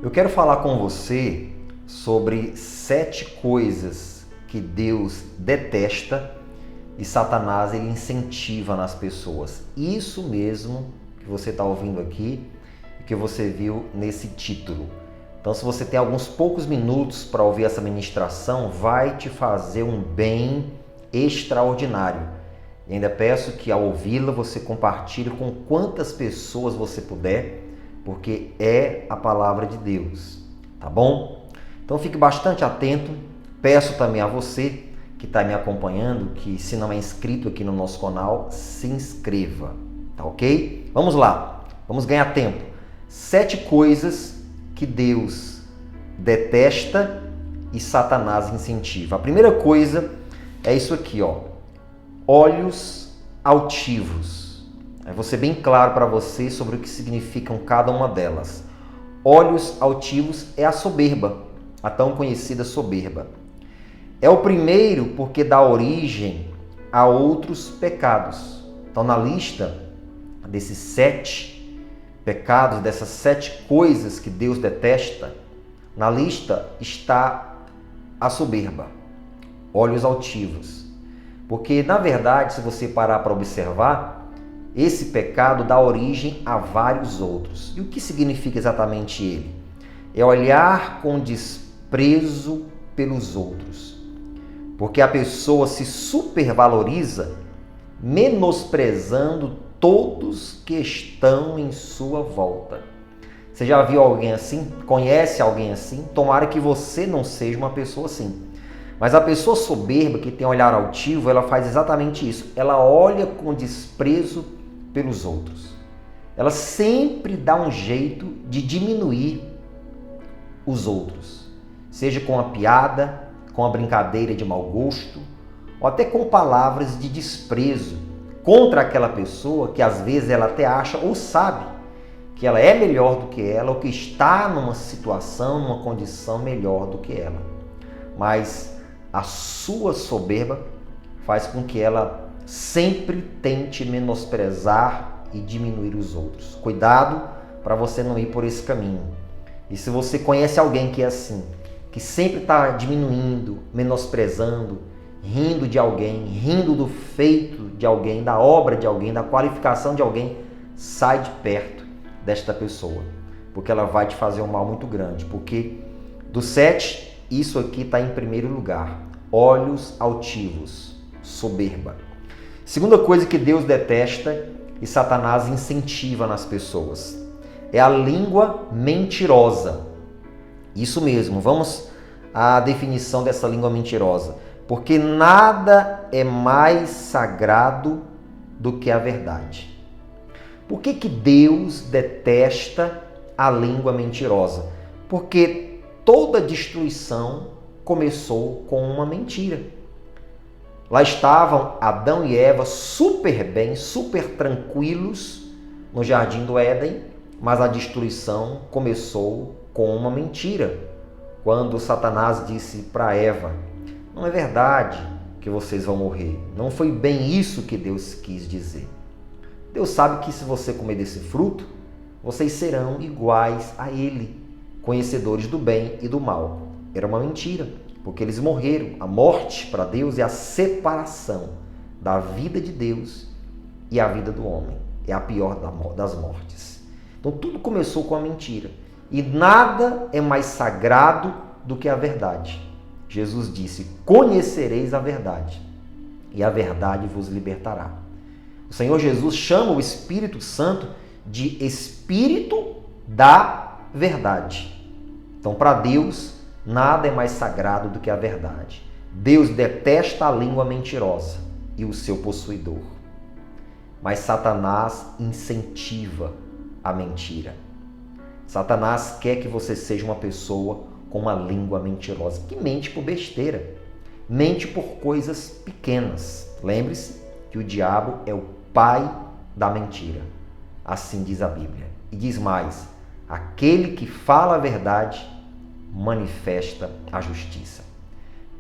Eu quero falar com você sobre 7 coisas que Deus detesta e Satanás ele incentiva nas pessoas. Isso mesmo que você está ouvindo aqui e que você viu nesse título. Então, se você tem alguns poucos minutos para ouvir essa ministração, vai te fazer um bem extraordinário. E ainda peço que ao ouvi-la você compartilhe com quantas pessoas você puder, porque é a palavra de Deus, tá bom? Então fique bastante atento. Peço também a você que está me acompanhando, que se não é inscrito aqui no nosso canal, se inscreva, tá ok? Vamos lá, vamos ganhar tempo. 7 coisas que Deus detesta e Satanás incentiva. A primeira coisa é isso aqui, ó. Olhos altivos. Eu vou ser bem claro para você sobre o que significam cada uma delas. Olhos altivos é a soberba, a tão conhecida soberba. É o primeiro porque dá origem a outros pecados. Então, na lista desses 7 pecados, dessas 7 coisas que Deus detesta, na lista está a soberba, olhos altivos. Porque, na verdade, se você parar para observar, esse pecado dá origem a vários outros. E o que significa exatamente ele? É olhar com desprezo pelos outros. Porque a pessoa se supervaloriza, menosprezando todos que estão em sua volta. Você já viu alguém assim? Conhece alguém assim? Tomara que você não seja uma pessoa assim. Mas a pessoa soberba, que tem um olhar altivo, ela faz exatamente isso. Ela olha com desprezo pelos outros. Ela sempre dá um jeito de diminuir os outros. Seja com a piada, com a brincadeira de mau gosto, ou até com palavras de desprezo contra aquela pessoa que às vezes ela até acha ou sabe que ela é melhor do que ela, ou que está numa situação, numa condição melhor do que ela. Mas a sua soberba faz com que ela sempre tente menosprezar e diminuir os outros. Cuidado para você não ir por esse caminho. E se você conhece alguém que é assim, que sempre está diminuindo, menosprezando, rindo de alguém, rindo do feito de alguém, da obra de alguém, da qualificação de alguém, sai de perto desta pessoa, porque ela vai te fazer um mal muito grande. Porque dos 7, isso aqui está em primeiro lugar. Olhos altivos, soberba. Segunda coisa que Deus detesta e Satanás incentiva nas pessoas é a língua mentirosa. Isso mesmo, vamos à definição dessa língua mentirosa. Porque nada é mais sagrado do que a verdade. Por que Deus detesta a língua mentirosa? Porque toda destruição começou com uma mentira. Lá estavam Adão e Eva super bem, super tranquilos no jardim do Éden, mas a destruição começou com uma mentira. Quando Satanás disse para Eva: não é verdade que vocês vão morrer. Não foi bem isso que Deus quis dizer. Deus sabe que se você comer desse fruto, vocês serão iguais a Ele, conhecedores do bem e do mal. Era uma mentira, porque eles morreram. A morte para Deus é a separação da vida de Deus e a vida do homem. É a pior das mortes. Então tudo começou com a mentira. E nada é mais sagrado do que a verdade. Jesus disse: conhecereis a verdade, e a verdade vos libertará. O Senhor Jesus chama o Espírito Santo de Espírito da verdade. Então, para Deus, nada é mais sagrado do que a verdade. Deus detesta a língua mentirosa e o seu possuidor. Mas Satanás incentiva a mentira. Satanás quer que você seja uma pessoa com uma língua mentirosa, que mente por besteira, mente por coisas pequenas. Lembre-se que o diabo é o pai da mentira. Assim diz a Bíblia. E diz mais: aquele que fala a verdade manifesta a justiça.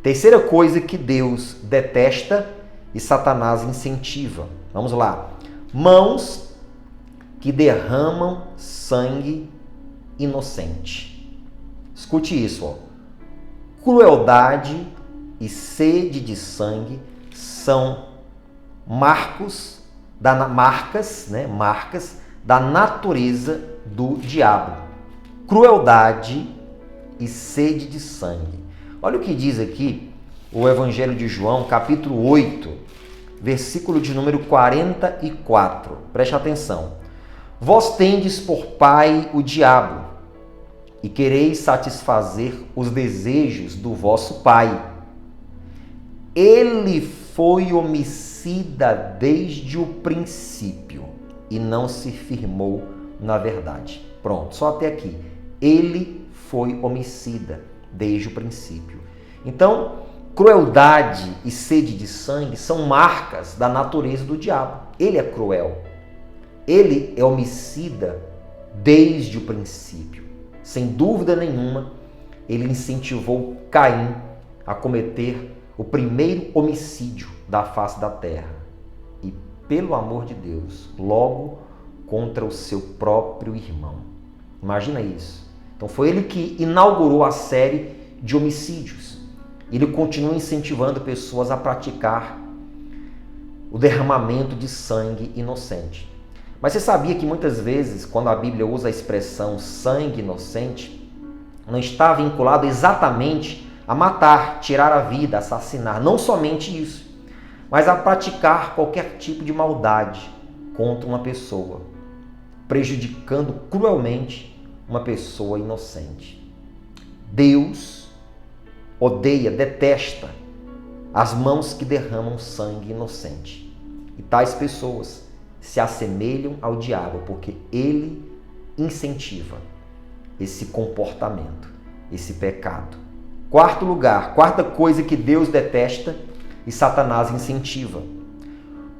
Terceira coisa que Deus detesta e Satanás incentiva. Vamos lá. Mãos que derramam sangue inocente. Escute isso, ó. Crueldade e sede de sangue são marcas da natureza do diabo. Crueldade e sede de sangue. Olha o que diz aqui o Evangelho de João, capítulo 8, versículo de número 44. Preste atenção. Vós tendes por pai o diabo, e quereis satisfazer os desejos do vosso pai. Ele foi homicida desde o princípio e não se firmou na verdade. Pronto, só até aqui. Ele foi homicida desde o princípio. Então, crueldade e sede de sangue são marcas da natureza do diabo. Ele é cruel. Ele é homicida desde o princípio. Sem dúvida nenhuma, ele incentivou Caim a cometer o primeiro homicídio da face da terra. E, pelo amor de Deus, logo contra o seu próprio irmão. Imagina isso. Então foi ele que inaugurou a série de homicídios. Ele continua incentivando pessoas a praticar o derramamento de sangue inocente. Mas você sabia que muitas vezes, quando a Bíblia usa a expressão sangue inocente, não está vinculado exatamente a matar, tirar a vida, assassinar. Não somente isso, mas a praticar qualquer tipo de maldade contra uma pessoa, prejudicando cruelmente uma pessoa inocente. Deus odeia, detesta as mãos que derramam sangue inocente. E tais pessoas se assemelham ao diabo, porque ele incentiva esse comportamento, esse pecado. Quarto lugar, quarta coisa que Deus detesta e Satanás incentiva: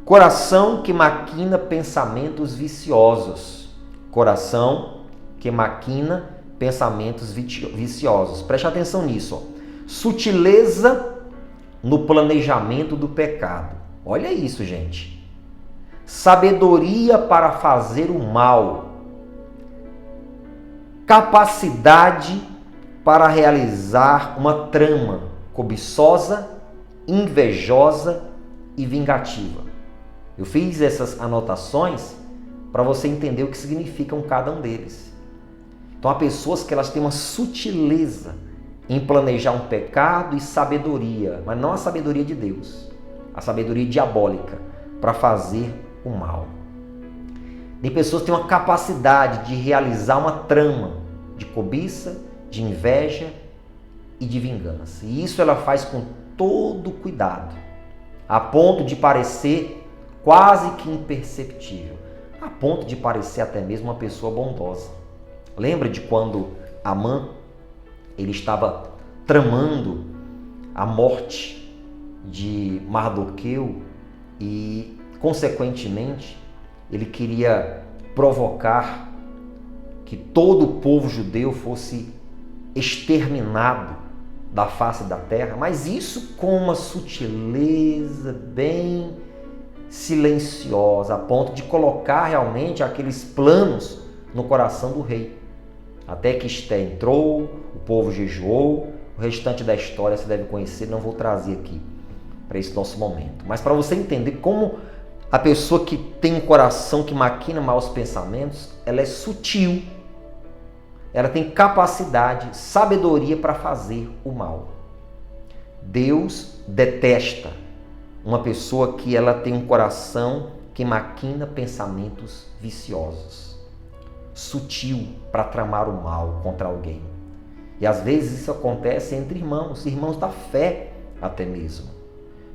coração que maquina pensamentos viciosos. Coração que maquina pensamentos viciosos. Preste atenção nisso, ó. Sutileza no planejamento do pecado. Olha isso, gente. Sabedoria para fazer o mal. Capacidade para realizar uma trama cobiçosa, invejosa e vingativa. Eu fiz essas anotações para você entender o que significam cada um deles. Então há pessoas que elas têm uma sutileza em planejar um pecado e sabedoria, mas não a sabedoria de Deus, a sabedoria diabólica para fazer o mal. Tem pessoas que têm uma capacidade de realizar uma trama de cobiça, de inveja e de vingança. E isso ela faz com todo cuidado, a ponto de parecer quase que imperceptível, a ponto de parecer até mesmo uma pessoa bondosa. Lembra de quando Amã ele estava tramando a morte de Mardoqueu e, consequentemente, ele queria provocar que todo o povo judeu fosse exterminado da face da terra, mas isso com uma sutileza bem silenciosa, a ponto de colocar realmente aqueles planos no coração do rei. Até que Esté entrou, o povo jejuou, o restante da história você deve conhecer, não vou trazer aqui para esse nosso momento. Mas para você entender como a pessoa que tem um coração que maquina maus pensamentos, ela é sutil, ela tem capacidade, sabedoria para fazer o mal. Deus detesta uma pessoa que ela tem um coração que maquina pensamentos viciosos, sutil para tramar o mal contra alguém. E às vezes isso acontece entre irmãos da fé até mesmo.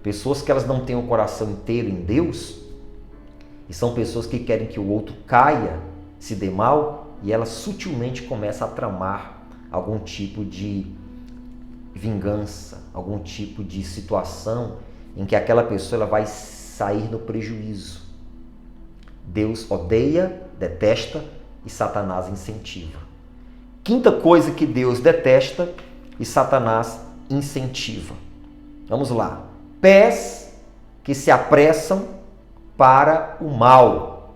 Pessoas que elas não têm o coração inteiro em Deus e são pessoas que querem que o outro caia, se dê mal, e ela sutilmente começa a tramar algum tipo de vingança, algum tipo de situação em que aquela pessoa ela vai sair no prejuízo. Deus odeia, detesta e Satanás incentiva. Quinta coisa que Deus detesta e Satanás incentiva. Vamos lá. Pés que se apressam para o mal.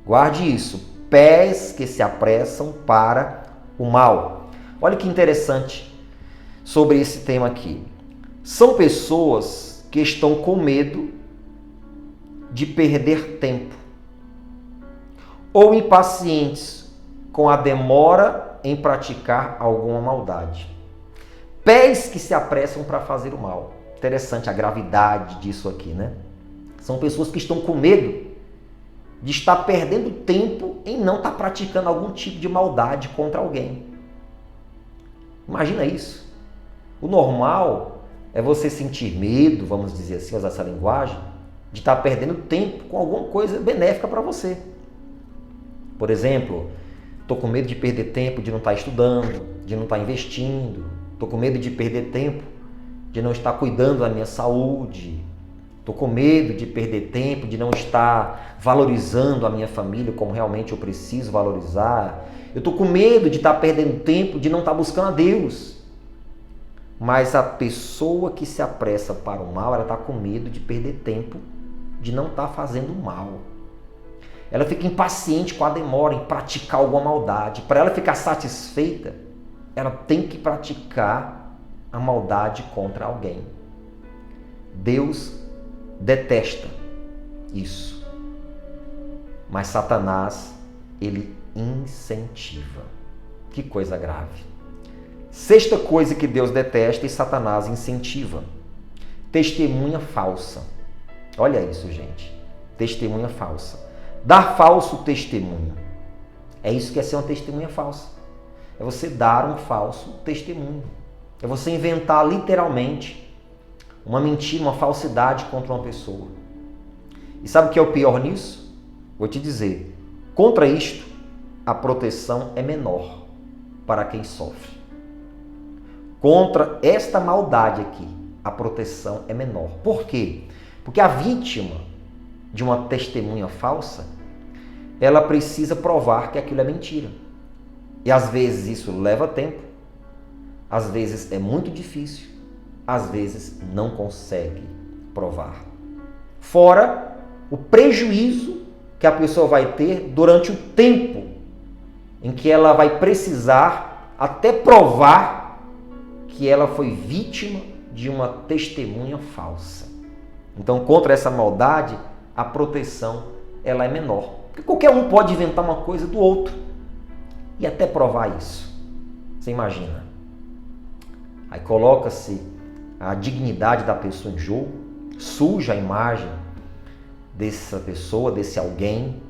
Guarde isso. Pés que se apressam para o mal. Olha que interessante sobre esse tema aqui. São pessoas que estão com medo de perder tempo ou impacientes com a demora em praticar alguma maldade. Pés que se apressam para fazer o mal. Interessante a gravidade disso aqui, né? São pessoas que estão com medo de estar perdendo tempo em não estar praticando algum tipo de maldade contra alguém. Imagina isso. O normal é você sentir medo, vamos dizer assim, usar essa linguagem, de estar perdendo tempo com alguma coisa benéfica para você. Por exemplo, estou com medo de perder tempo de não estar estudando, de não estar investindo, estou com medo de perder tempo de não estar cuidando da minha saúde, estou com medo de perder tempo de não estar valorizando a minha família como realmente eu preciso valorizar. Eu estou com medo de estar perdendo tempo de não estar buscando a Deus. Mas a pessoa que se apressa para o mal, ela está com medo de perder tempo de não estar fazendo mal. Ela fica impaciente com a demora em praticar alguma maldade. Para ela ficar satisfeita, ela tem que praticar a maldade contra alguém. Deus detesta isso. Mas Satanás, ele incentiva. Que coisa grave. Sexta coisa que Deus detesta e Satanás incentiva. Testemunha falsa. Olha isso, gente. Testemunha falsa. Dar falso testemunho. É isso que é ser uma testemunha falsa. É você dar um falso testemunho. É você inventar literalmente uma mentira, uma falsidade contra uma pessoa. E sabe o que é o pior nisso? Vou te dizer. Contra isto, a proteção é menor para quem sofre. Contra esta maldade aqui, a proteção é menor. Por quê? Porque a vítima de uma testemunha falsa, ela precisa provar que aquilo é mentira. E às vezes isso leva tempo, às vezes é muito difícil, às vezes não consegue provar. Fora o prejuízo que a pessoa vai ter durante o tempo em que ela vai precisar até provar que ela foi vítima de uma testemunha falsa. Então, contra essa maldade, a proteção ela é menor. Porque qualquer um pode inventar uma coisa do outro e até provar isso. Você imagina? Aí coloca-se a dignidade da pessoa em jogo, suja a imagem dessa pessoa, desse alguém,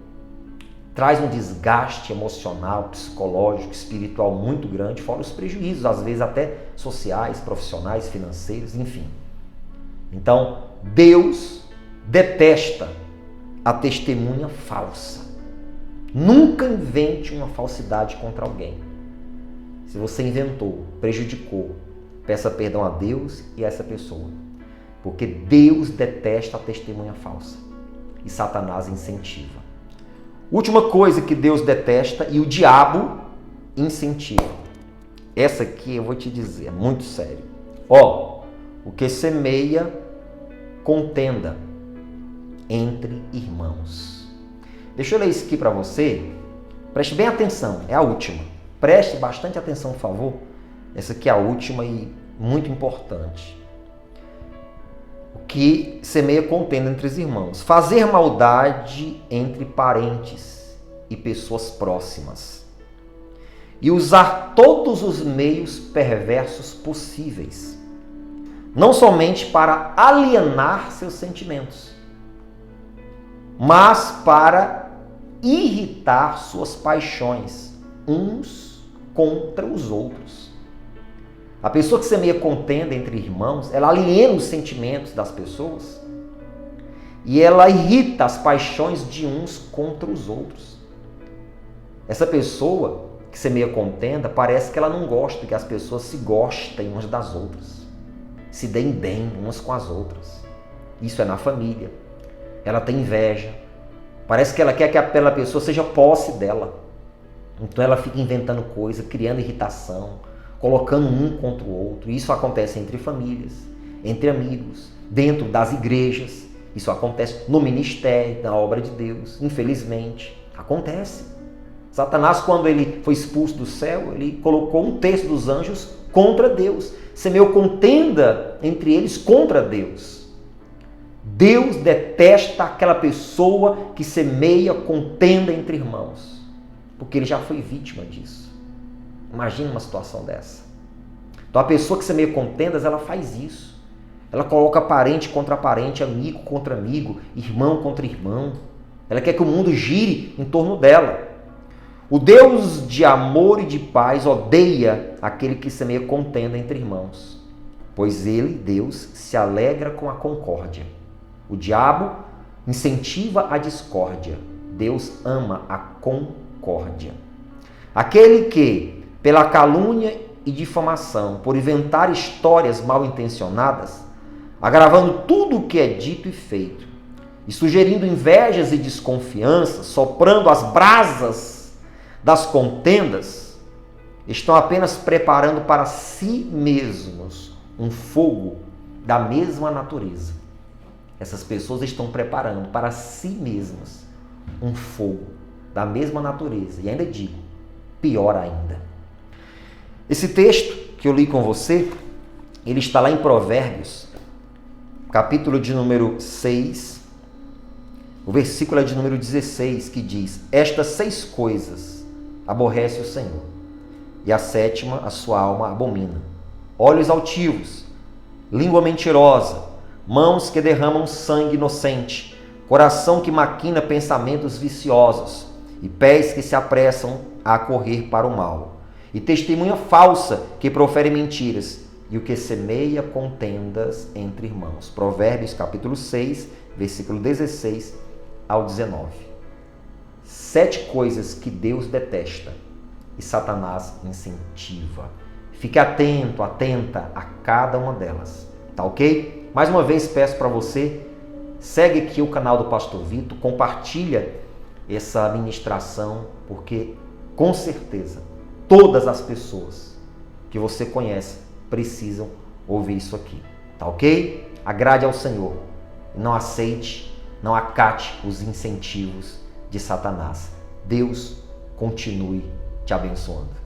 traz um desgaste emocional, psicológico, espiritual muito grande, fora os prejuízos, às vezes até sociais, profissionais, financeiros, enfim. Então, Deus detesta a testemunha falsa. Nunca invente uma falsidade contra alguém. Se você inventou, prejudicou, peça perdão a Deus e a essa pessoa. Porque Deus detesta a testemunha falsa e Satanás incentiva. Última coisa que Deus detesta e o diabo incentiva. Essa aqui eu vou te dizer, é muito sério. O que semeia, contenda entre irmãos. Deixa eu ler isso aqui para você. Preste bem atenção, é a última. Preste bastante atenção, por favor. Essa aqui é a última e muito importante. O que semeia contenda entre os irmãos. Fazer maldade entre parentes e pessoas próximas. E usar todos os meios perversos possíveis. Não somente para alienar seus sentimentos, mas para irritar suas paixões uns contra os outros. A pessoa que semeia contenda entre irmãos, ela aliena os sentimentos das pessoas e ela irrita as paixões de uns contra os outros. Essa pessoa que semeia contenda, parece que ela não gosta que as pessoas se gostem umas das outras, se deem bem umas com as outras. Isso é na família. Ela tem inveja. Parece que ela quer que aquela pessoa seja posse dela. Então ela fica inventando coisa, criando irritação, colocando um contra o outro. Isso acontece entre famílias, entre amigos, dentro das igrejas. Isso acontece no ministério, na obra de Deus. Infelizmente, acontece. Satanás, quando ele foi expulso do céu, ele colocou 1/3 dos anjos contra Deus. Semeou contenda entre eles contra Deus. Deus detesta aquela pessoa que semeia contenda entre irmãos, porque ele já foi vítima disso. Imagina uma situação dessa. Então a pessoa que semeia contendas, ela faz isso. Ela coloca parente contra parente, amigo contra amigo, irmão contra irmão. Ela quer que o mundo gire em torno dela. O Deus de amor e de paz odeia aquele que semeia contenda entre irmãos, pois ele, Deus, se alegra com a concórdia. O diabo incentiva a discórdia. Deus ama a concórdia. Aquele que, pela calúnia e difamação, por inventar histórias mal intencionadas, agravando tudo o que é dito e feito, e sugerindo invejas e desconfianças, soprando as brasas das contendas, estão apenas preparando para si mesmos um fogo da mesma natureza. Essas pessoas estão preparando para si mesmas um fogo da mesma natureza. E ainda digo, pior ainda. Esse texto que eu li com você, ele está lá em Provérbios, capítulo de número 6, o versículo é de número 16, que diz: estas 6 coisas aborrece o Senhor, e a 7ª a sua alma abomina: olhos altivos, língua mentirosa, mãos que derramam sangue inocente, coração que maquina pensamentos viciosos, e pés que se apressam a correr para o mal, e testemunha falsa que profere mentiras, e o que semeia contendas entre irmãos. Provérbios capítulo 6, versículo 16 ao 19. 7 coisas que Deus detesta e Satanás incentiva. Fique atento, atenta a cada uma delas, tá ok? Mais uma vez peço para você, segue aqui o canal do Pastor Vitor, compartilha essa ministração, porque com certeza todas as pessoas que você conhece precisam ouvir isso aqui, tá ok? Agrade ao Senhor, não aceite, não acate os incentivos de Satanás. Deus continue te abençoando.